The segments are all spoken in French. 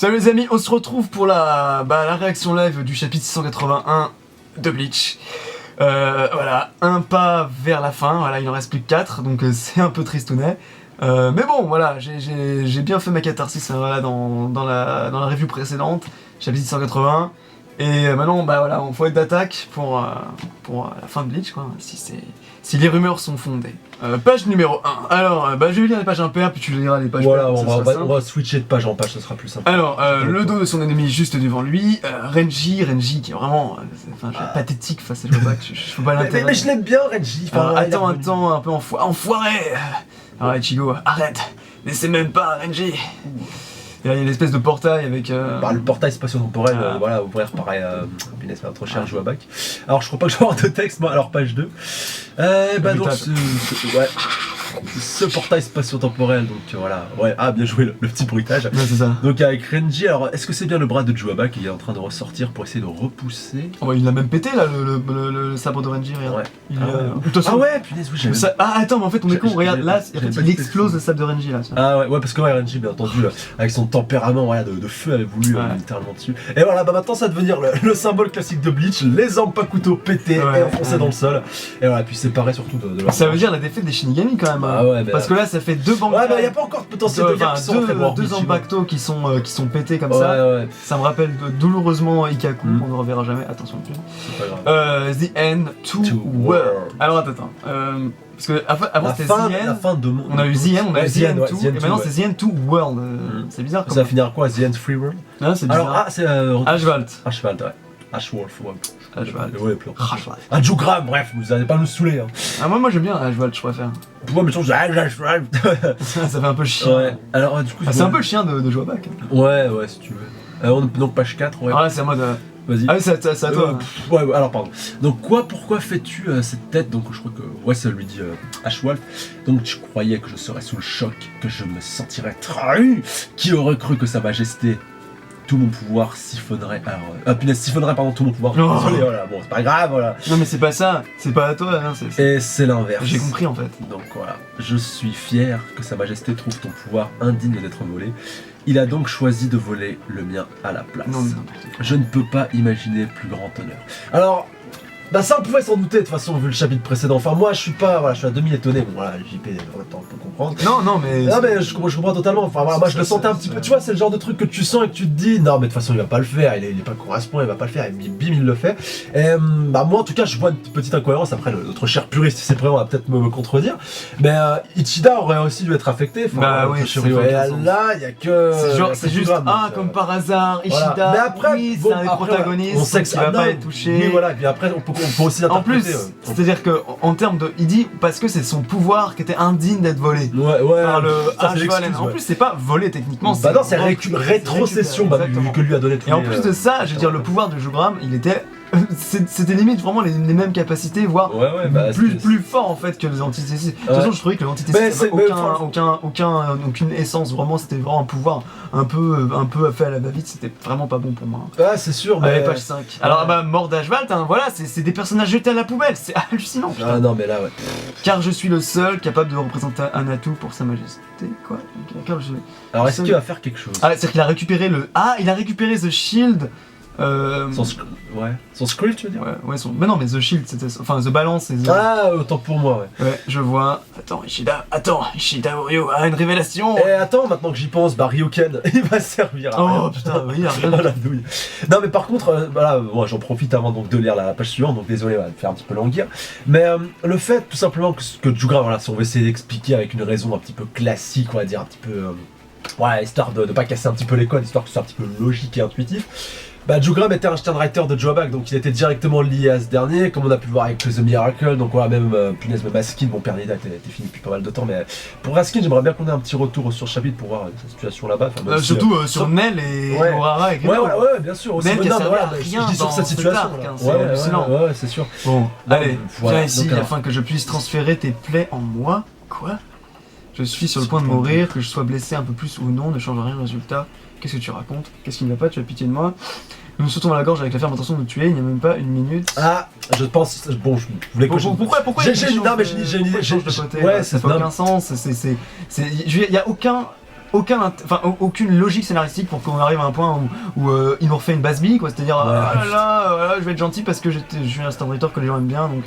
Salut les amis, on se retrouve pour la réaction live du chapitre 681 de Bleach. Voilà, un pas vers la fin, voilà, il en reste plus que 4, donc c'est un peu tristounet. Mais bon, voilà, j'ai bien fait ma catharsis voilà, dans la review précédente, chapitre 681. Et maintenant, bah voilà, on faut être d'attaque pour la fin de Bleach, quoi, si les rumeurs sont fondées. Page numéro 1. Alors, je vais lire les pages impaires, puis tu liras les pages voilà, paires. on va switcher de page en page, ce sera plus simple. Alors, le dos de son ennemi juste devant lui, Renji qui est vraiment pathétique face à Jobac, je peux pas l'intérêt. Mais je l'aime bien, Renji. Attends, un peu enfoiré. Alors, Ichigo, arrête, laissez même pas Renji. Et là, il y a une espèce de portail avec... le portail spatio-temporel, voilà, ouvrir pareil, punaise, pas trop cher, Jobac. Alors, je crois pas que je vais avoir de texte, moi, alors page 2. Donc, ce portail spatio-temporel, donc voilà, ouais, bien joué le petit bruitage. Ouais, c'est ça. Donc avec Renji, alors est-ce que c'est bien le bras de Joaba qui est en train de ressortir pour essayer de repousser? Oh, bah, il l'a même pété là, le sabre de Renji, regarde. Ouais. Ouais, punaise, oui, j'avais... attends, mais en fait on est con, regarde, là, il explose le sabre de Renji là. Ouais, parce que Renji, bien entendu, avec son tempérament de feu, avait voulu littéralement dessus. Et voilà, maintenant ça va devenir le symbole classique de Bleach, les armes couteaux pétés et enfoncés dans le sol. Et voilà, puis séparés surtout de leur... Ça veut dire la défaite des Shinigami quand même. Parce que là ça fait deux banques. Ouais, il y a pas encore de potentiel de guerre qui sont deux Zanpakuto qui sont pétés comme ça. Ouais. Ça me rappelle douloureusement Ikaku, on ne reverra jamais, attention plus. C'est pas grave. The End to World. Alors attends. Parce que avant c'était The End. On a eu The End, on a eu The End 2, et maintenant c'est The End to World. C'est bizarre. Ça va finir quoi? The End Free World? Non, c'est bizarre. Alors, c'est Ashvald, ouais. Ashwolf, ouais. Ashvald. Ouais, plus. Jugram, bref, vous allez pas nous saouler. Hein. Moi j'aime bien Ashvald, je préfère. Ouais, mais Ashwolf. Ça fait un peu chien. Ouais. Alors, du coup, c'est un peu le chien de Jobac. Ouais, si tu veux. Donc, page 4, ouais. Ah là, c'est en mode. Vas-y. Ah oui, c'est à toi. Ouais, alors pardon. Donc pourquoi fais-tu cette tête? Donc je crois que... Ouais, ça lui dit Ashwolf. Donc tu croyais que je serais sous le choc, que je me sentirais trahi? Qui aurait cru que sa majesté, tout mon pouvoir siphonnerait... siphonnerait tout mon pouvoir. Oh. Désolé, voilà, bon, c'est pas grave, voilà. Non mais c'est pas ça, c'est pas à toi, hein, Et c'est l'inverse. J'ai compris en fait. Donc voilà, je suis fier que sa majesté trouve ton pouvoir indigne d'être volé. Il a donc choisi de voler le mien à la place. Non. Je ne peux pas imaginer plus grand honneur. Alors, ça on pouvait s'en douter de toute façon vu le chapitre précédent. Enfin moi je suis à demi étonné. Bon voilà, JP en même temps on peut comprendre. Non mais je comprends totalement. Enfin voilà, moi je le sentais un petit peu. Tu vois, c'est le genre de truc que tu sens et que tu te dis non mais de toute façon il va pas le faire. Il est pas correspond, il va pas le faire. Et bim il le fait. Et moi en tout cas je vois une petite incohérence. Après notre cher puriste c'est prêt, on va peut-être me contredire. Mais Ichida aurait aussi dû être affecté. Oui. Et là il y a que. C'est juste comme par hasard Ichida. Voilà. Mais après c'est un des protagonistes. On sait que ça va pas être touché. Oui voilà. Et puis après on peut aussi en plus, c'est-à-dire que en termes de, il dit parce que c'est son pouvoir qui était indigne d'être volé. Ouais. Par le Ashvald. En plus, c'est pas volé techniquement. Non, c'est rétrocession que lui a donné. Et en plus de ça, je veux dire, le pouvoir de Jugram, il était, c'était limite vraiment les mêmes capacités, voire plus fort en fait que les antitésis. De toute façon, je trouvais que l'antitésis n'avait aucune essence. Vraiment, c'était vraiment un pouvoir un peu fait à la va-vite. C'était vraiment pas bon pour moi. Ah, c'est sûr. Mais page 5. Alors mort d'Ashvald, voilà, c'est des personnages jetés à la poubelle. C'est hallucinant. Putain. Ah non, mais là, ouais. Car je suis le seul capable de représenter un atout pour sa majesté. Quoi? Alors, est-ce qu'il va faire quelque chose? C'est-à-dire qu'il a récupéré il a récupéré The Shield. Son script, tu veux dire? Ouais, mais non, mais The Shield, c'était... Enfin, The Balance, c'est... Autant pour moi, ouais. Ouais, je vois... Attends, Ishida Oryo a une révélation. Et attends, maintenant que j'y pense, Ryuken, il va servir à rien. Oh, putain, oui, rien. La douille. Non, mais par contre, moi j'en profite avant donc, de lire la page suivante, donc désolé, on va me faire un petit peu languir. Mais le fait, tout simplement, que Jugra, voilà, si on veut essayer d'expliquer avec une raison un petit peu classique, on va dire, un petit peu... histoire de pas casser un petit peu les codes, histoire que ce soit un petit peu logique et intuitif. Jugram était un Sternwriter de Jobac, donc il était directement lié à ce dernier, comme on a pu le voir avec The Miracle, donc voilà, même Askin, mon père Nida était fini depuis pas mal de temps, mais pour Askin, j'aimerais bien qu'on ait un petit retour sur le chapitre pour voir sa situation là-bas. Surtout sur Nel et Urara et Grimo. Ouais, bien sûr. Aussi, Nel qui a servi à rien dans sur cette situation. C'est hallucinant. Ouais, c'est sûr. Bon, allez, viens ici afin que je puisse transférer tes plaies en moi. Quoi? Je suis sur le point de mourir, que je sois blessé un peu plus ou non ne change rien au résultat. Qu'est-ce que tu racontes? Qu'est-ce qui ne va pas? Tu as pitié de moi? Nous nous sautons à la gorge avec la ferme intention de nous tuer, il n'y a même pas une minute. Je pense... Bon, je voulais que pourquoi j'ai une idée. Ouais, ça n'a aucun sens. Il n'y a aucun... aucune logique scénaristique pour qu'on arrive à un point où il nous refait une base bille, quoi. C'est-à-dire, ah là là, je vais être gentil parce que je suis un Stormtrooper que les gens aiment bien, donc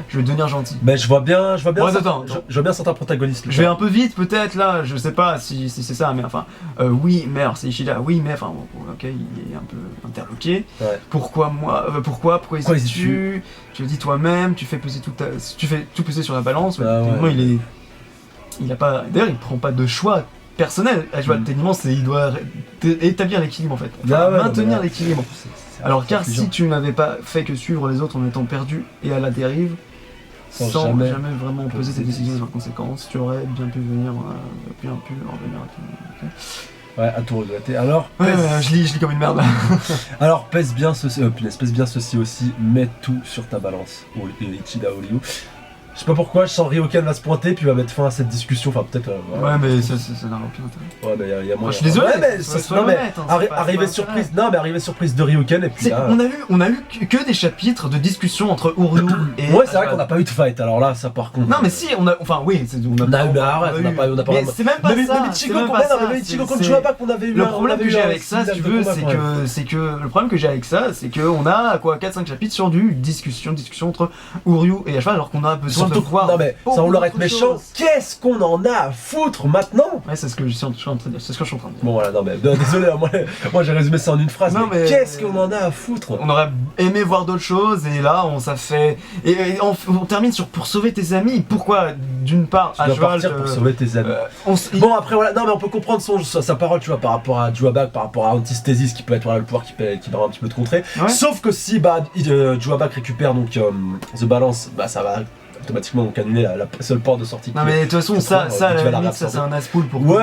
je vais devenir gentil. Mais je vois bien, Ouais, attends. je vois bien certains protagonistes. Je vais un peu vite peut-être là, je sais pas si c'est ça, mais enfin, oui, mais alors c'est Ishida, oui, mais enfin, bon, ok, il est un peu interloqué. Ouais. Pourquoi moi Pourquoi hésites-tu? Tu le dis toi-même, tu fais tout peser sur la balance. Techniquement, il a pas, d'ailleurs, il prend pas de choix personnel. Techniquement, il doit établir l'équilibre en fait, maintenir l'équilibre. Alors car si tu n'avais pas fait que suivre les autres en étant perdu et à la dérive, sans jamais vraiment peser tes décisions et leurs conséquences, tu aurais bien pu venir, bien pu en venir à tout. Ouais, à tout regretter. Alors, je lis comme une merde. Alors, pèse bien ceci aussi, mets tout sur ta balance. Ichida Oliu. Je sais pas pourquoi, je sens Ryokan va se pointer puis va mettre fin à cette discussion. Enfin, peut-être. Ouais, mais ça n'a aucun intérêt. Ouais, mais il y a moins. Je suis désolé, mais arriver surprise. Non, mais arriver surprise de Ryokan et puis là. On a eu que des chapitres de discussion entre Uryu et. Ouais, c'est vrai qu'on n'a pas eu de fight. Alors là, ça par contre. Non, mais si, on a. Enfin, oui, on a pas. Mais c'est même pas ça. Mais Ichigo contre Joaba qu'on avait eu. Le problème que j'ai avec ça, si tu veux, c'est que. Le problème que j'ai avec ça, c'est qu'on a quoi 4-5 chapitres sur du discussion entre Uryu et Ashval alors qu'on a besoin. Surtout, non mais sans vouloir être méchant, qu'est-ce qu'on en a à foutre maintenant? Ouais, c'est ce que je suis en train de dire. C'est ce que je suis en train de dire. Bon voilà, non mais désolé, moi j'ai résumé ça en une phrase. Non, mais qu'est-ce qu'on en a à foutre? On aurait aimé voir d'autres choses et là ça fait et on termine sur pour sauver tes amis. Pourquoi d'une part Ashval pour sauver tes amis. Bon après voilà, non mais on peut comprendre sa parole, tu vois, par rapport à Joabak, par rapport à Antisthesis qui peut être le pouvoir qui permet un petit peu de contrer. Ouais. Sauf que si Joabak récupère donc The Balance, ça va automatiquement donc annuler la seule porte de sortie. Non mais de toute façon ça à la limite ça c'est un as-pool pour ouais.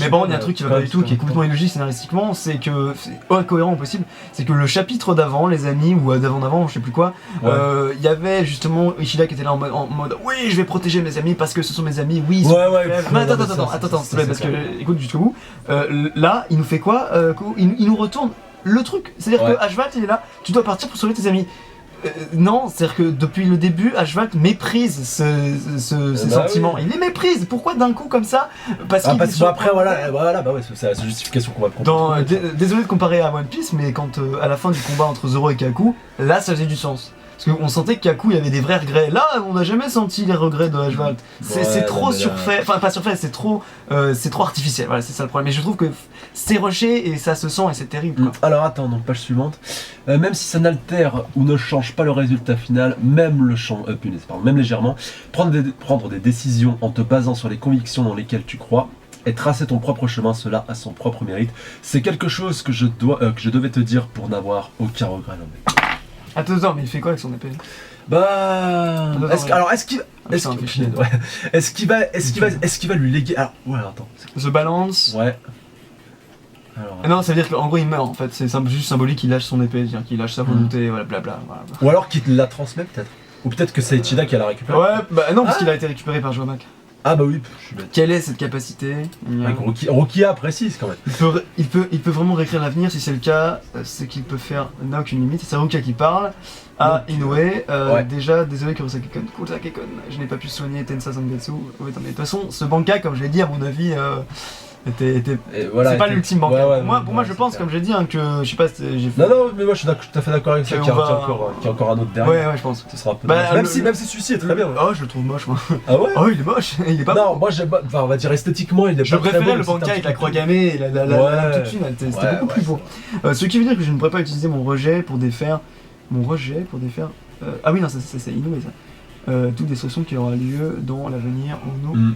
Mais bon il y a un truc qui va pas du tout, qui est complètement illogique scénaristiquement, c'est que c'est incohérent au possible, c'est que le chapitre d'avant, les amis, ou d'avant, je sais plus quoi, il y avait justement Ishida qui était là en mode oui je vais protéger mes amis parce que ce sont mes amis, oui. Attends, s'il te plaît, parce que écoute jusqu'au bout, là il nous fait quoi, il nous retourne le truc, c'est-à-dire que Ashval il est là, tu dois partir pour sauver tes amis. Non, c'est-à-dire que depuis le début, Ashval méprise ces sentiments. Il les méprise. Pourquoi d'un coup comme ça? Parce que après c'est la justification qu'on va comprendre. Désolé de comparer à One Piece, mais quand à la fin du combat entre Zoro et Kaku, là ça faisait du sens. Parce qu'on sentait que Kaku il y avait des vrais regrets. Là, on n'a jamais senti les regrets de Ashval. C'est trop surfait. Enfin, pas surfait, c'est trop artificiel. Voilà, c'est ça le problème. Mais je trouve que c'est rushé et ça se sent et c'est terrible. Quoi. Alors attends, donc page suivante. Même si ça n'altère ou ne change pas le résultat final, même légèrement, prendre des décisions en te basant sur les convictions dans lesquelles tu crois et tracer ton propre chemin, cela a son propre mérite. C'est quelque chose que je devais te dire pour n'avoir aucun regret. Attends, mais il fait quoi avec son épée? Est-ce qu'il va lui léguer? Alors, ouais, attends. The Balance. Ouais. Non, ça veut dire qu'en gros il meurt en fait, c'est juste symbolique qu'il lâche son épée, c'est-à-dire qu'il lâche sa volonté, voilà, blabla. Ou alors qu'il la transmet peut-être. Ou peut-être que c'est Ichida qui la récupéré. Ouais, bah non, parce qu'il a été récupéré par Joamak. Ah bah oui, je suis bête. Quelle est cette capacité? Rokia précise quand même. Il peut vraiment réécrire l'avenir, si c'est le cas, c'est qu'il peut faire n'a aucune limite. C'est Rokia qui parle à Inoue. Déjà, désolé Kurosaki-kun, je n'ai pas pu soigner Tensa Zangetsu. Ouais, de toute façon, ce banka, comme je l'ai dit, à mon avis, c'est pas l'ultime banca. Pour moi, je pense, comme j'ai dit, que je sais pas si j'ai fait. Non, mais moi je suis tout à fait d'accord avec ça, qu'il y a encore un autre derrière. Ouais, je pense. Ce sera un peu même si celui-ci est très bien. Oh, je le trouve moche, moi. Ah ouais? Oh, il est moche, il est pas. Non, moi j'aime pas. Enfin, on va dire esthétiquement, il est pas très beau. Je préférais le banca avec la croix gammée et la toute fine, c'était beaucoup plus beau. Ce qui veut dire que je ne pourrais pas utiliser mon rejet pour défaire. Ah oui, non, c'est Inoue ça. Toute destruction qui aura lieu dans l'avenir où nous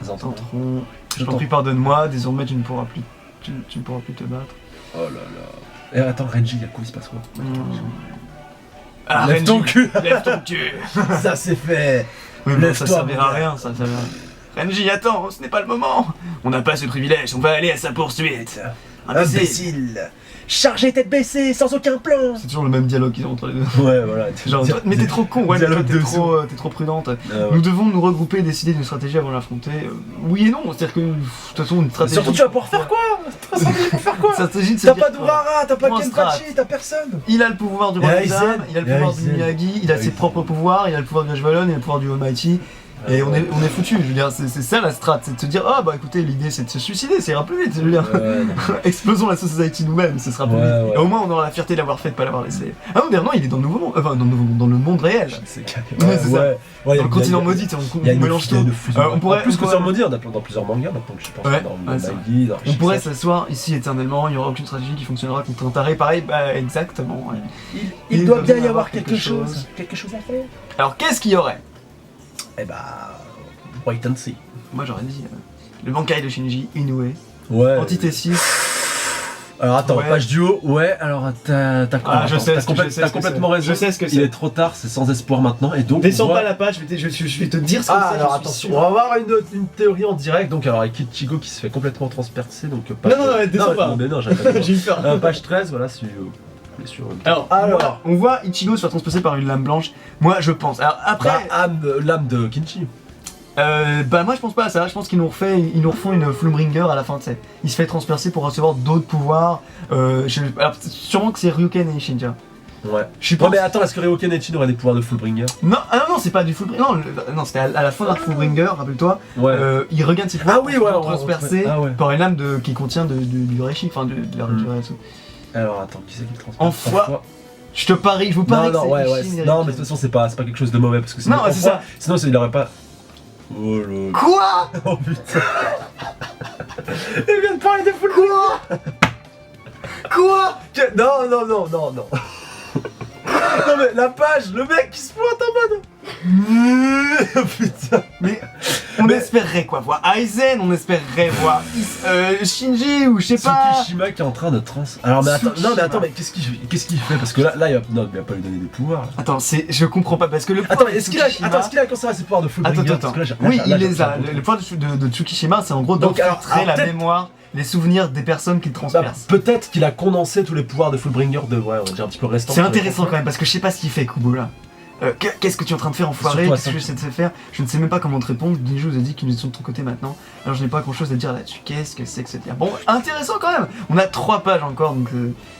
tenterons. Je t'en prie, pardonne-moi, désormais tu ne pourras plus te battre. Oh là là. Et attends, Renji, il se passe quoi? Lève ton cul. Ça c'est fait. Oui, mais ça servira à rien, Renji, attends, ce n'est pas le moment. On n'a pas ce privilège, on va aller à sa poursuite. Imbécile. Chargé tête baissée, sans aucun plan. C'est toujours le même dialogue qu'ils ont entre les deux. Ouais, voilà. Genre, mais t'es trop con, ouais, t'es trop prudente. Nous devons nous regrouper et décider d'une stratégie avant de l'affronter. Oui et non, c'est-à-dire que, de toute façon, une stratégie... Surtout, tu vas pouvoir faire quoi? T'as pas d'Urara, t'as pas Kenpachi, t'as personne. Il a le pouvoir du roi des âmes, il a le pouvoir du Miyagi, il a ses propres pouvoirs, il a le pouvoir du Ashvalon, il a le pouvoir du Almighty. Et on est foutu, je veux dire, c'est ça la strat, c'est de se dire, ah bah écoutez, l'idée c'est de se suicider, ça ira plus vite, je veux dire. Explosons la society nous-mêmes, ce sera plus vite. Ouais. Et au moins on aura la fierté d'avoir fait, de pas l'avoir laissé. Ah non, non, il est dans le nouveau monde, enfin dans le monde réel. C'est Ouais, c'est ça. Dans le continent maudit, on mélange tout. On pourrait, plus continent maudit, on a dans plusieurs mangas maintenant que je pense. Ouais, Dans ouais, c'est Nagi, on pourrait s'asseoir ici éternellement, il n'y aura aucune stratégie qui fonctionnera contre un taré, pareil, bah exactement. Ouais. Il doit bien y avoir quelque chose à faire. Alors qu'est-ce qu'il y aurait? Eh bah, wait and see. Moi j'aurais dit le Bankai de Shinji, Inoue, Ouais. Antithèse. Alors attends, Ouais. page duo, ouais, alors t'as complètement raison. Je sais ce que Il c'est. est trop tard, c'est sans espoir maintenant, et donc Descends on voit- pas la page, je vais te dire ce que Ah c'est. alors je suis attention, sûr. on va voir une théorie en direct, donc alors avec Ichigo qui se fait complètement transpercer, donc page... Non, descends pas. Mais non, j'avais pas J'ai eu peur. Page 13, voilà, sur... Alors, on voit Ichigo se faire transpercer par une lame blanche. Moi je pense. Alors après. l'âme de Kinchi. Bah moi je pense pas à ça, je pense qu'ils nous refont une Flumbringer à la fin, tu sais. Il se fait transpercer pour recevoir d'autres pouvoirs. Alors sûrement que c'est Ryuken et Shinja. Ouais. Je suis Non pas. mais attends, est-ce que Ryoken et Chin auraient des pouvoirs de Fullbringer? Non, non, c'est pas du Fullbringer. Non, c'était à la fin d'un Fullbringer, rappelle-toi. Ouais. Il regagne ses pouvoirs Ah oui, pour se ouais, faire ouais, transpercer ah ouais. par une lame qui contient du Reishi, enfin de la Rejuratsu. Alors attends, qui c'est qui le transperce? Enfin, je vous parie que Non, c'est ouais, Ishin et non, mais Ryuken. de toute façon, c'est pas quelque chose de mauvais parce que sinon. Non, c'est ça. Sinon, il aurait pas. Oh lol. Quoi? Oh putain. Il vient de parler de full. Quoi? Non. Non mais la page, le mec qui se pointe en mode. Oh putain. Mais on espérerait quoi voir Aizen, on espérerait voir Shinji ou je sais pas. Tsukishima qui est en train de trans. Alors mais attends, Tsukishima. non mais attends, mais qu'est-ce qu'il fait? Parce que là il va pas lui donner des pouvoirs. Là. Attends, je comprends pas parce que le Attends, pouvoir mais de est-ce qu'il a Tsukishima- conservé ses pouvoirs de Fullbringer? Attends. Oui, il les a. Le pouvoir de Tsukishima, c'est en gros Donc, alors, d'infiltrer la peut-être- mémoire, les souvenirs des personnes qu'il Bah, transperce. peut-être qu'il a condensé tous les pouvoirs de Fullbringer de, ouais, on va dire un petit peu restants. C'est intéressant quand même parce que je sais pas ce qu'il fait Kubo là. Qu'est-ce que tu es en train de faire enfoiré? Surtout à Qu'est-ce que cinq- j'essaie de se faire? Je ne sais même pas comment te répondre. Ginju nous a dit qu'ils sont de ton côté maintenant. Alors je n'ai pas grand chose à dire là-dessus. Qu'est-ce que c'est que cette Bon, intéressant quand même. On a 3 pages encore donc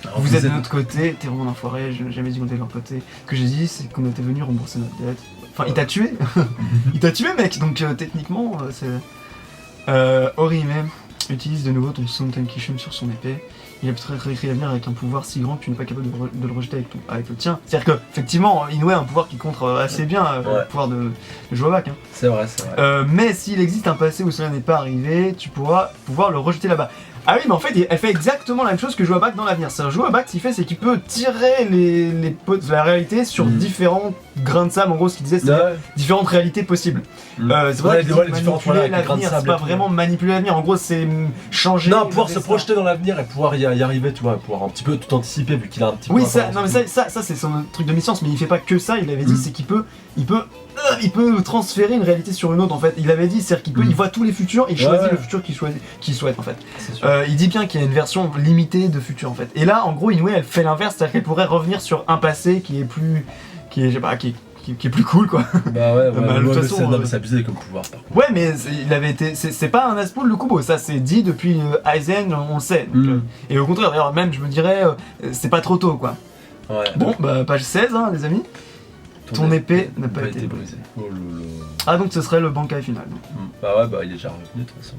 Alors, vous êtes de notre côté. T'es vraiment un enfoiré. Je n'ai jamais dit qu'on était de leur côté. Ce que j'ai dit c'est qu'on était venu rembourser notre dette. Enfin, il t'a tué. Il t'a tué mec. Donc techniquement c'est. Orihime utilise de nouveau ton Sonten Kishun sur son épée. Il a peut-être réécrit l'avenir avec un pouvoir si grand que tu n'es pas capable de le rejeter avec le tien. C'est-à-dire que, effectivement, Inoue a un pouvoir qui contre assez bien le pouvoir de Joabak. Hein. C'est vrai. Mais s'il existe un passé où cela n'est pas arrivé, tu pourras pouvoir le rejeter là-bas. Ah oui, mais en fait, elle fait exactement la même chose que Joabak dans l'avenir. C'est-à-dire, Joabak, ce qu'il fait, c'est qu'il peut tirer les potes de la réalité sur différents grains de sable. En gros, ce qu'il disait, c'est différentes réalités possibles. C'est pour ça qu'il dit manipuler l'avenir, c'est pas vraiment manipuler l'avenir. En gros, c'est changer. Non, pouvoir se projeter dans l'avenir et pouvoir y arriver, tu vois, pouvoir un petit peu tout anticiper vu qu'il a un petit peu. Oui, ça, non, mais ça c'est son truc de mi-science, mais il fait pas que ça. Il avait dit, c'est qu'il peut transférer une réalité sur une autre en fait. Il avait dit, c'est-à-dire qu'il il voit tous les futurs et il choisit le futur qu'il souhaite en fait. Il dit bien qu'il y a une version limitée de futur en fait. Et là, en gros, Inoue elle fait l'inverse, c'est-à-dire qu'elle pourrait revenir sur un passé qui est plus, qui est plus cool quoi. Bah ouais, de toute façon, mais c'est abusé comme pouvoir par contre. Ouais, mais il avait été, c'est pas un Aspool le Kubo, ça c'est dit depuis Aizen, on le sait. Donc, et au contraire, d'ailleurs, même je me dirais, c'est pas trop tôt quoi. Ouais. Bon, bah page 16 hein, les amis. Ton épée n'a pas été brisée. Oh lolo. Ah donc ce serait le Bankai final. Donc. Bah ouais, bah il est déjà revenu de toute façon.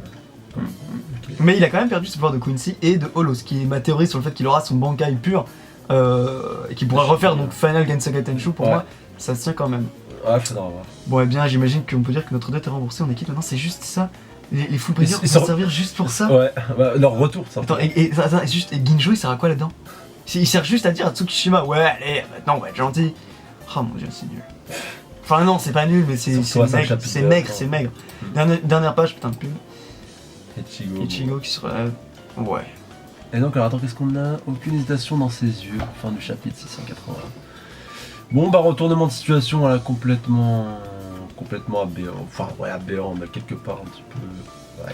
Mais il a quand même perdu ce pouvoir de Quincy et de Holo, ce qui est ma théorie sur le fait qu'il aura son Bankai pur et qu'il pourra refaire donc Final Gensaga Tenshu pour moi, ça se tient quand même. Ouais, faudra voir. Bon, et bien j'imagine qu'on peut dire que notre dette est remboursée en équipe maintenant, c'est juste ça. Les full players vont servir juste pour ça. Ouais, bah, leur retour, ça. Attends, et Ginjo il sert à quoi là-dedans? Il sert juste à dire à Tsukishima, ouais, allez, maintenant on va être gentil. Oh mon dieu, c'est nul. Enfin, non, c'est pas nul, mais c'est maigre, c'est maigre. Dernière page, putain de pub. Ichigo qui se relève. Ouais. Et donc, alors attends, qu'est-ce qu'on a? Aucune hésitation dans ses yeux. Fin du chapitre 680. Bon, bah, retournement de situation, voilà, complètement aberrant. Enfin, ouais, aberrant, mais quelque part un petit peu. Ouais,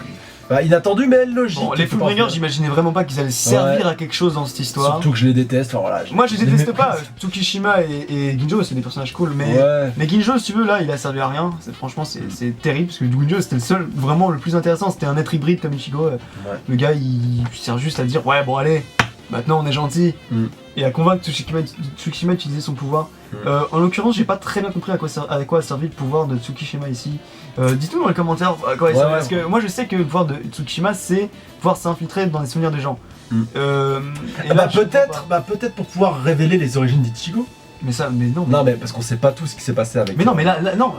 bah, inattendu, mais logique. Bon, les Fullbringers, j'imaginais vraiment pas qu'ils allaient servir à quelque chose dans cette histoire. Surtout que je les déteste. Enfin, voilà, moi, je les déteste pas. Tsukishima et Ginjo, c'est des personnages cool, mais Ginjo, si tu veux, là, il a servi à rien. Franchement, c'est terrible parce que Ginjo, c'était le seul, vraiment le plus intéressant. C'était un être hybride comme Ichigo. Le gars, il sert juste à dire, ouais, bon, allez, maintenant on est gentil, et à convaincre Tsukishima d'utiliser son pouvoir. En l'occurrence, j'ai pas très bien compris à quoi a servi le pouvoir de Tsukishima ici. Dites-nous dans les commentaires à quoi il servait, parce que moi je sais que le pouvoir de Tsukishima c'est pouvoir s'infiltrer dans les souvenirs des gens. Et peut-être pour pouvoir révéler les origines d'Ichigo. Mais ça, mais non. Non, mais parce qu'on sait pas tout ce qui s'est passé avec. Mais non, mais là non.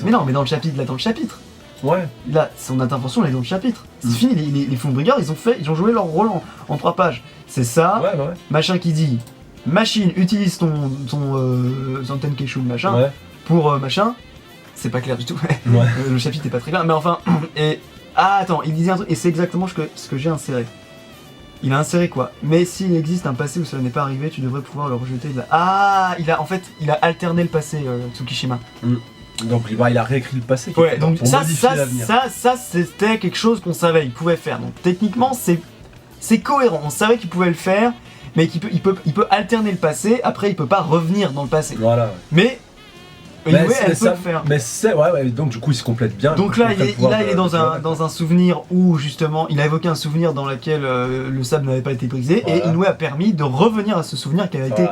Mais non, mais dans le chapitre. Ouais. Là, son intervention, elle est dans le chapitre. C'est fini, les Fullbringers, ils ont joué leur rôle en 3 pages. C'est ça, machin qui dit, machine, utilise ton Tenkeichou, machin, pour machin. C'est pas clair du tout. Le chapitre est pas très clair, mais enfin, attends, il disait un truc, et c'est exactement ce que j'ai inséré. Il a inséré quoi? Mais s'il existe un passé où cela n'est pas arrivé, tu devrais pouvoir le rejeter. Il a alterné le passé, Tsukishima. Donc il a réécrit le passé. Ouais, donc ça c'était quelque chose qu'on savait, il pouvait faire. Donc techniquement c'est cohérent, on savait qu'il pouvait le faire, mais il peut alterner le passé, après il peut pas revenir dans le passé. Voilà. Mais elle peut le faire. Mais c'est donc du coup il se complète bien. Donc là il est dans un souvenir où justement il a évoqué un souvenir dans lequel le sable n'avait pas été brisé, et Inoue a permis de revenir à ce souvenir qui avait été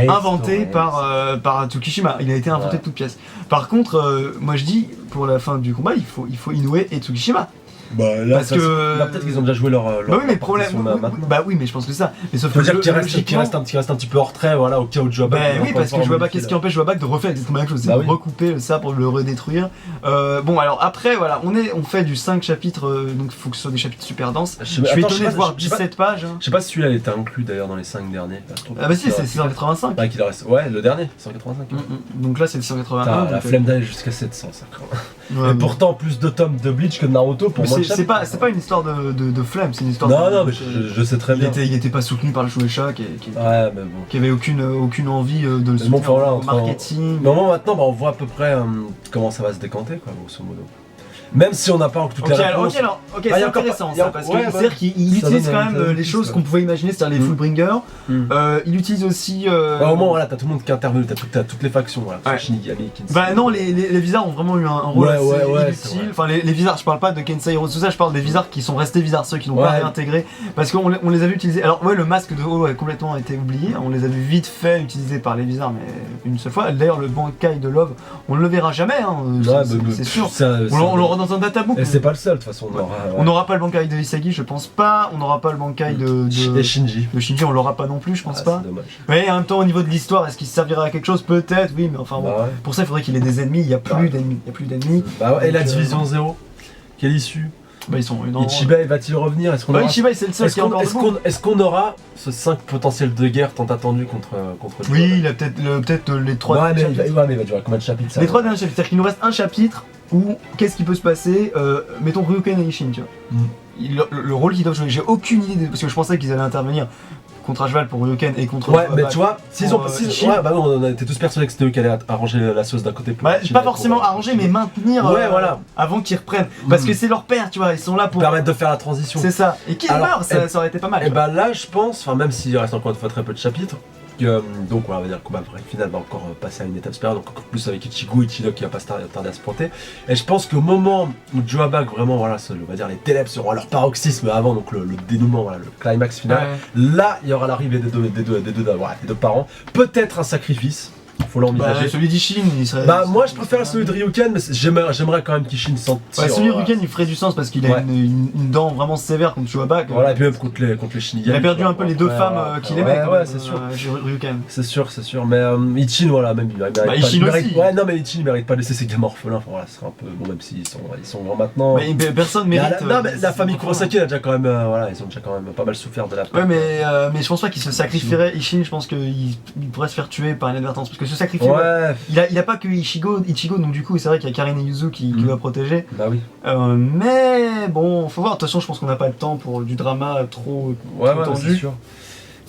inventé par Tsukishima. Il a été inventé de toutes pièces. Par contre, moi je dis pour la fin du combat il faut Inoue et Tsukishima. Là, parce que là, peut-être qu'ils ont déjà joué leur bah oui, mais problème. Bah oui, mais je pense que ça. Mais sauf que dire qu'il reste un petit peu en retrait, voilà, au cas où Joabak. Bah oui, parce que Joabak, qu'est-ce qui empêche Joabak de refaire exactement la même chose, c'est de recouper ça pour le redétruire. Bon, alors après, voilà, on fait du 5 chapitres, donc il faut que ce soit des chapitres super denses. Je suis étonné de voir 17 pages. Je sais pas si celui-là était inclus d'ailleurs dans les 5 derniers. Ah bah si, c'est 185. Bah qu'il reste. Ouais, le dernier, 185. Donc là, c'est le 181. La flemme d'aller jusqu'à 700, ça craint. Et pourtant, plus de tomes de Bleach que de Naruto pour moi. C'est pas une histoire de flemme, c'est une histoire non, mais je sais très bien. Il était pas soutenu par le Shueisha qui avait aucune envie de le soutenir au marketing. Mais maintenant, on voit à peu près comment ça va se décanter, quoi, grosso modo. Même si on n'a pas toutes les réponses. Ok, c'est intéressant ça, parce que c'est-à-dire qu'il utilise quand même les choses qu'on pouvait imaginer, c'est-à-dire les Fullbringers. Il utilise aussi. Au moins, voilà, t'as tout le monde qui est intervenu, t'as toutes les factions, voilà. Shinigami, Kensei. Bah non, les Vizards ont vraiment eu un rôle assez inutile. Enfin, les Vizards, je parle pas de Kensei Hirosusa, je parle des Vizards qui sont restés Vizards, ceux qui n'ont pas réintégré. Parce qu'on les a vus utiliser. Alors, le masque de haut a complètement été oublié. On les a vus vite fait utilisés par les Vizards, mais une seule fois. D'ailleurs, le Bankai de Love, on ne le verra jamais, c'est sûr. On l'aura dans un databook. Et c'est pas le seul, de toute façon. On n'aura pas le Bankai de Isagi, je pense pas. On n'aura pas le Bankai de Shinji. De Shinji, on l'aura pas non plus, je pense pas. C'est dommage. Mais en même temps, au niveau de l'histoire, est-ce qu'il servira à quelque chose? Peut-être, oui, mais enfin bon. Pour ça, il faudrait qu'il ait des ennemis. Il y a plus d'ennemis. Et la Division 0, quelle issue? Ils sont Ichibai va-t-il revenir? Ichibai, c'est le seul qui est encore debout. Est-ce qu'on aura ce 5 potentiel de guerre tant attendu contre Oui, il a peut-être les 3 derniers chapitres. Mais il va durer combien de chapitres ça? Les 3 derniers chapitres, c'est-à-dire qu'il nous reste un chapitre où qu'est-ce qui peut se passer, mettons Ryuken et Ishin, tu vois. Le rôle qu'ils doivent jouer, j'ai aucune idée, parce que je pensais qu'ils allaient intervenir contre à cheval pour Ryuken et contre mais tu vois, s'ils ont on était tous persuadés que c'était eux qui allaient arranger la sauce d'un côté pour pas forcément arranger, mais maintenir avant qu'ils reprennent. Parce que c'est leur père, tu vois, ils sont là pour permettre de faire la transition. C'est ça. Et qu'ils meurent, ça aurait été pas mal. Et là, je pense, même s'il reste encore une fois très peu de chapitres, donc on va dire que le final va encore passer à une étape supérieure, donc encore plus avec Ichigo qui va pas tarder à se pointer. Et je pense qu'au moment où Joabak vraiment, on va dire les ténèbres seront à leur paroxysme avant, donc le dénouement, le climax final, là il y aura l'arrivée des deux parents, peut-être un sacrifice. Faut l'envisager. Celui d'Ishin, il serait. Moi je préfère celui de Ryuken, mais j'aimerais quand même qu'Ishin s'en tire. Celui de Ryuken il ferait du sens parce qu'il a une dent vraiment sévère contre Joabak. Voilà, et puis même contre les Shinigami. Il a perdu un peu les deux femmes qu'il aimait. C'est sûr. Ryuken. C'est sûr. Mais Ichin, même il mérite pas. Ichin aussi. Mais Ichin il mérite pas de laisser ses gamins orphelins. Voilà, ce serait un peu. Bon, même s'ils sont grands maintenant. Mais personne mérite. Mais la famille Kurosaki a déjà quand même. Ils ont déjà quand même pas mal souffert de la perte. Ouais, mais je pense pas qu'il se sacrifierait. Ishin, je pense qu'il pourrait se faire tuer par inadvertance. Parce que se sacrifier. Il a pas que Ichigo, donc du coup c'est vrai qu'il y a Karin et Yuzu qui va protéger. Bah oui. Mais bon, faut voir, de toute façon je pense qu'on n'a pas le temps pour du drama trop tendu. C'est sûr.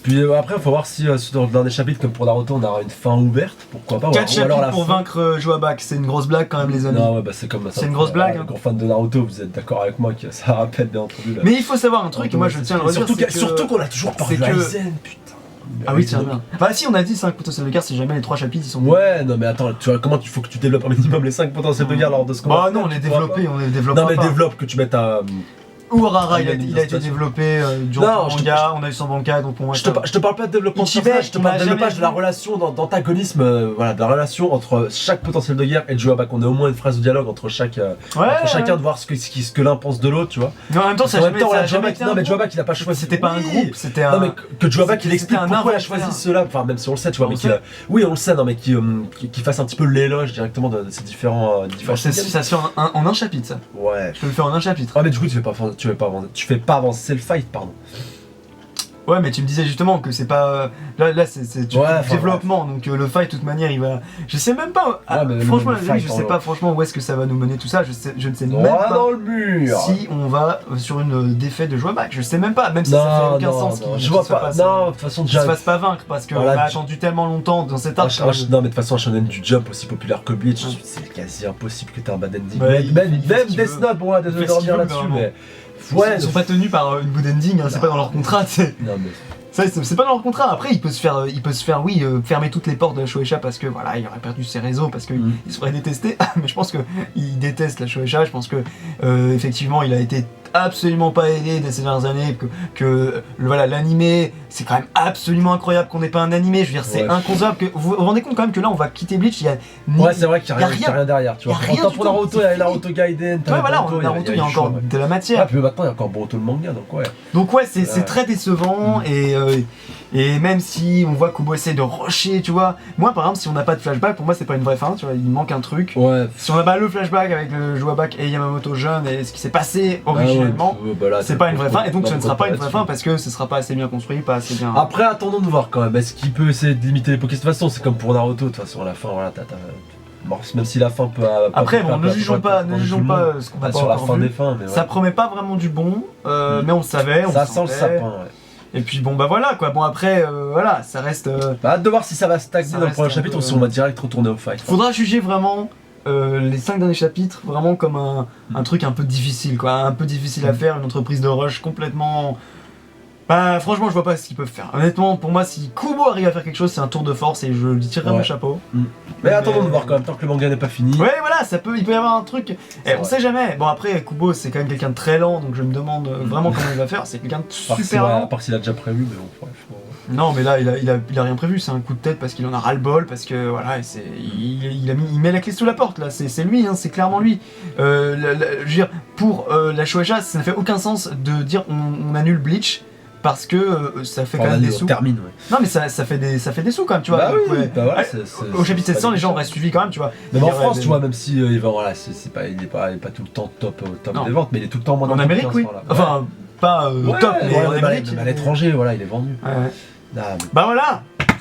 Puis après, il faut voir si dans des chapitres comme pour Naruto on aura une fin ouverte, pourquoi pas. 4 chapitres pour vaincre Joabak, c'est une grosse blague quand même les amis. Non, c'est comme ça. C'est une grosse blague. Grand fan de Naruto, vous êtes d'accord avec moi que ça rappelle bien entendu. Mais il faut savoir un truc, moi je tiens à le redire. Surtout qu'on a toujours pas vu Aizen, putain. Ah oui, tiens bien. Bah si on a dit 5 potentiels de guerre, c'est jamais les 3 chapitres ils sont. Ouais, non mais attends, tu vois comment il faut que tu développes un minimum les 5 potentiels de guerre lors de ce combat. Bah non, on les développe. Non mais développe que tu mettes à Urara, il a été situation. développé durant Non, le manga, on a eu son banca, donc pour moi... Je te parle pas de développement de Ichibe, personnage, je te on parle a de développage jamais de la vu. relation d'antagonisme, voilà, de la relation entre chaque potentiel de guerre et Joabak. On a au moins une phrase de dialogue entre chacun de voir ce que l'un pense de l'autre, tu vois. Mais en même temps, ça a En même jamais, temps, ça a voilà, jamais Joabak, été un non mais groupe. Joabak il a pas choisi. C'était pas un Oui. groupe, c'était un... Non mais que Joabak il c'était explique un pourquoi il a inventaire. choisi cela, enfin même si on le sait, tu vois, On mais le qu'il sait. oui on le sait, non mais qu'il fasse un petit peu l'éloge directement de ces différents Ça se fait en un chapitre, ça. Ouais. Je peux le faire en un chapitre. Ah mais du coup tu fais pas avancer le fight, pardon. Ouais, mais tu me disais justement que c'est pas... Là c'est du Ouais, enfin, développement, donc le fight, de toute manière, il va... Je sais même pas... mais franchement, le je fight, sais pas franchement où est-ce que ça va nous mener tout ça. Je ne sais même Droit pas dans le mur. si on va sur une défaite de Joabak. Je sais même pas, même si ça fait aucun sens je vois pas. Non, de toute façon qu'il se déjà. fasse pas vaincre, parce qu'on Voilà, a attendu tellement longtemps dans cet arc. Non mais de toute façon un shonen du Jump aussi populaire que Bleach, c'est quasi impossible que t'aies un bad ending. Ouais, même il fait ce qu'il Death veut. Note, bon ouais, désolé Il de fait ce qu'il revenir veut, là-dessus, vraiment. mais... Ouais, Ils sont pas tenus par une good ending, hein, c'est pas dans leur contrat, Non mais... ça, c'est pas dans leur contrat. Après, il peut se faire, oui, fermer toutes les portes de la Shueisha parce que voilà, il aurait perdu ses réseaux, parce qu'il se ferait détester. Mais je pense que il déteste la Shueisha. Je pense que effectivement, il a été absolument pas aidé ces dernières années. Voilà, l'animé, c'est quand même absolument incroyable qu'on ait pas un animé. Je veux dire, c'est Ouais. inconcevable. Vous vous rendez compte quand même que là, on va quitter Bleach. Il y a Ouais, c'est vrai qu'il y a y a rien derrière, tu vois. y a rien Autant du pour tout, Naruto, c'est il y a fini. Naruto Gaiden, Ouais, voilà, Naruto, il y a du encore choix, ouais. de la Ah, matière. puis maintenant il y a encore Boruto le manga, donc ouais. Donc ouais, c'est Ouais. très décevant et même si on voit Kubo essaie de rusher, tu vois. Moi par exemple, si on n'a pas de flashback, pour moi c'est pas une vraie fin, tu vois, il manque un truc. Ouais. Si on n'a pas le flashback avec le Joabak et Yamamoto jeune et ce qui s'est passé originellement, c'est pas une vraie fin et donc ce ne sera pas une vraie fin parce que ce sera pas assez bien construit, pas assez bien. Après, attendons de voir quand même. Est-ce qu'il peut essayer de limiter les Pokémon? De toute façon, c'est comme pour Naruto. De toute façon, à la fin, voilà, bon, même si la fin peut. Après bon, ne jugeons pas ce qu'on a pas sur la encore fin vu. des fins, mais ouais. Ça promet pas vraiment du bon, mais on le savait, on Ça le sent le sentait. sapin, ouais. Et puis bon bah voilà quoi. Bon après voilà, ça reste. Hâte de voir si ça va stagner Ça dans le reste prochain un chapitre peu, ou si on va direct retourner au fight. Faudra juger vraiment les 5 derniers chapitres vraiment comme un truc un peu difficile quoi, un peu difficile à faire, une entreprise de rush complètement... Bah franchement je vois pas ce qu'ils peuvent faire. Honnêtement pour moi si Kubo arrive à faire quelque chose c'est un tour de force et je lui tirerai Ouais. mon chapeau. Mais attendons de voir quand même, tant que le manga n'est pas fini. Ouais voilà, il peut y avoir un truc. Et C'est on vrai. sait jamais. Bon après Kubo c'est quand même quelqu'un de très lent donc je me demande vraiment comment il va faire. C'est quelqu'un de super À lent. part s'il a déjà prévu, mais bon, bref. Non mais là il a rien prévu, c'est un coup de tête parce qu'il en a ras le bol, parce que voilà, il met la clé sous la porte là, c'est lui, hein, c'est clairement lui. Je veux dire, pour la Shueisha, ça ne fait aucun sens de dire on annule Bleach parce que ça fait quand même des sous. On termine, ouais. Non mais ça fait des sous quand même, tu vois. Bah donc, oui, ouais. bah voilà, Au chapitre c'est 700, pas les gens méchant. restent suivis quand même, tu vois. Même en Il y aurait France, des- tu vois, même si il va, voilà, il est pas tout le temps top Non. des ventes, mais il est tout le temps moins En dans le top Amérique 15, oui. voilà. Enfin, pas Ouais, top, mais ouais, en mais Amérique. à l'étranger, voilà, il est vendu. Ouais, ouais. Ah, Bah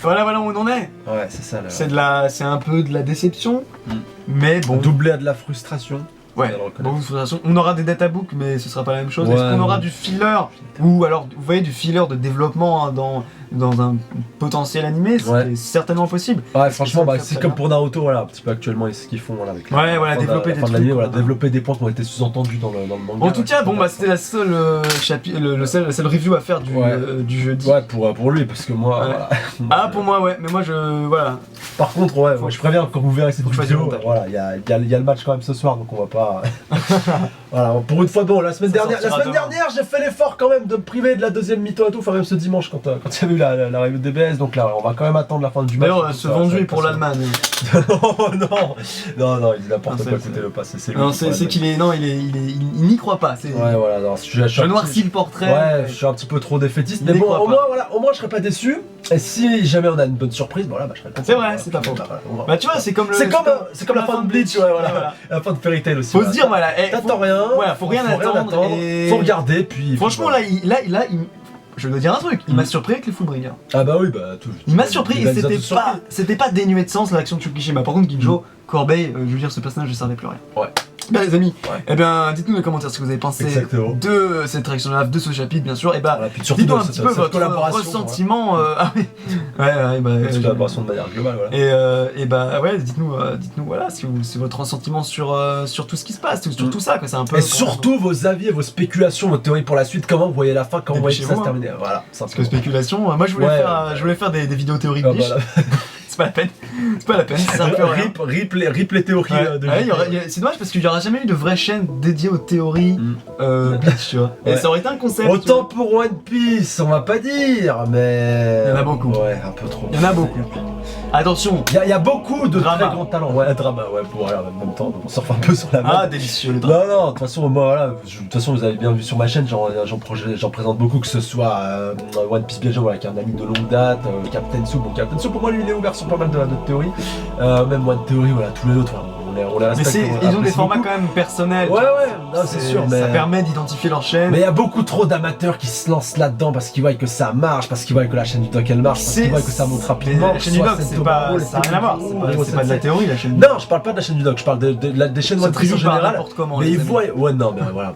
voilà où on en est. ouais, c'est ça. Là. C'est un peu de la déception, Mm. mais bon. Doublé à de la frustration. Ouais, faut le reconnaître. bon, de toute façon, on aura des databooks, mais ce sera pas la même chose. Ouais, Est-ce qu'on aura ouais. du filler ou alors, vous voyez, du filler de développement hein, dans un potentiel animé C'est Ouais. certainement possible. Ouais, franchement, ça bah, le fait c'est très comme bien. pour Naruto, voilà, un petit peu actuellement, ce qu'ils font voilà, avec Ouais, voilà, fin de développer la des fin de l'année, trucs, voilà, quoi. développer des points qui ont été sous-entendus dans le manga. En tout cas, bon, bah c'était la seule la seule review à faire Ouais. du jeudi. Ouais, pour lui, parce que moi, Ouais. voilà. Ah, pour moi, ouais, mais moi voilà. Par contre, ouais, Faut- je préviens, quand vous verrez cette faut que je fasse du vidéo, montage. voilà, il y a le match quand même ce soir, donc on va pas. Voilà, pour une fois, bon, la semaine Ça dernière, sortira demain. j'ai fait l'effort quand même de me priver de la deuxième mi-temps et tout, enfin même ce dimanche quand il y a eu la review de DBS, donc là, on va quand même attendre la fin du match. D'ailleurs, ce vendu est pour l'Allemagne. non, il dit n'importe Non, quoi, c'est- écoutez le passé, c'est lui. Non, qui c'est prend qu'il l'Allemagne. est. Non, il n'y croit pas. Ouais, voilà, non, je suis un noircis petit- le portrait. Ouais, je suis un petit peu trop défaitiste, Il mais n'y bon, croit au pas. moins, voilà, au moins je serais pas déçu. Et si jamais on a une bonne surprise, voilà, bah je serais content. C'est vrai, Voilà, c'est pas faux. voilà, on va- Bah, tu vois, c'est comme le. C'est comme la fin de Bleach, ouais, voilà. La fin de Fairy Tail aussi. Faut voilà. se dire, voilà. T'attends rien. Voilà, faut rien attendre. Et... Faut regarder, puis. Franchement, voilà. je dois dire un truc, il m'a surpris avec les Fullbringer. Ah bah oui, bah tout. Il m'a surpris et nous a tous c'était pas dénué de sens la réaction de Tsukishima. Par contre, Ginjo, Corbeil, je veux dire, ce personnage, je servais plus à rien. Ouais. Bien les amis, Ouais. eh bien dites-nous dans les commentaires ce que vous avez pensé Exactement. de cette réaction-là, de ce chapitre bien sûr, et bah Voilà, puis surtout dites-nous de un cette- petit peu cette votre collaboration, ressentiment. Ah oui, ouais, bah. Cette collaboration de manière globale, voilà. Et bah ouais, dites-nous voilà, si votre ressentiment sur tout ce qui se passe, sur tout ça, quoi, c'est un peu. Et surtout vos avis et vos spéculations, vos théories pour la suite, comment vous voyez la fin, comment vous voyez que ça se Dépêchez-vous, terminer. Voilà, Parce que spéculation, moi je voulais faire des vidéos théoriques Ah, niche. voilà. C'est pas la peine, c'est pas la peine, ça sert un peu à rien. Rip les théories Ouais, de ouais, c'est dommage parce qu'il y aura jamais eu de vraie chaîne dédiée aux théories Bleach, tu vois. Et Ouais. ça aurait été un concept. Autant pour One Piece, on va pas dire, mais. Il y en a beaucoup. Ouais, un peu trop. Il y en a beaucoup. Attention. Il y a beaucoup de Drama. très grands talents. Ouais, drama, ouais, voilà, en même temps, on surfe un peu sur la Ah, mode. délicieux le drame. Non, non, de toute façon, moi, voilà, de toute façon, vous avez bien vu sur ma chaîne, j'en présente beaucoup, que ce soit One Piece bien voilà, qui est un ami de longue date, Captain Soup. Bon, Captain Soup, pour moi, lui, il est ouvert sur pas mal de théories. Même One Theory, voilà, tous les autres, voilà, on les Mais respecte. ils ont des formats quand même personnels. Ouais, tu vois. ouais, non, c'est sûr, mais. Ça permet d'identifier leur chaîne. Mais il y a beaucoup trop d'amateurs qui se lancent là-dedans parce qu'ils voient que ça marche, parce qu'ils voient que la chaîne du doc elle marche, parce qu'ils voient que ça monte rapidement. La chaîne du doc, c'est pas, ça n'a rien à voir. C'est pas de la théorie, la chaîne du doc. Non, je parle pas de la chaîne du doc, je parle des chaînes Ça One Piece en triche pas général. n'importe comment. Mais les ils amis. voient. Ouais, non, mais voilà.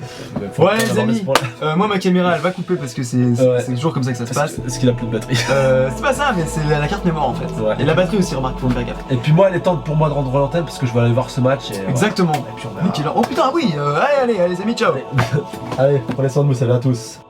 Faut Ouais, pas les avoir amis. l'espoir. Moi, ma caméra, elle va couper parce que c'est Ouais. toujours comme ça que ça se passe. Est-ce qu'il a plus de batterie? C'est pas ça, mais c'est la carte mémoire en fait. Ouais. Et la batterie aussi, remarque, faut me faire gaffe. Et puis moi, il est temps pour moi de rendre l'antenne parce que je vais aller voir ce match. Et, Exactement. Et puis on verra. Oh putain, oui, allez, les amis, ciao. Allez, prenez soin de vous, salut à tous.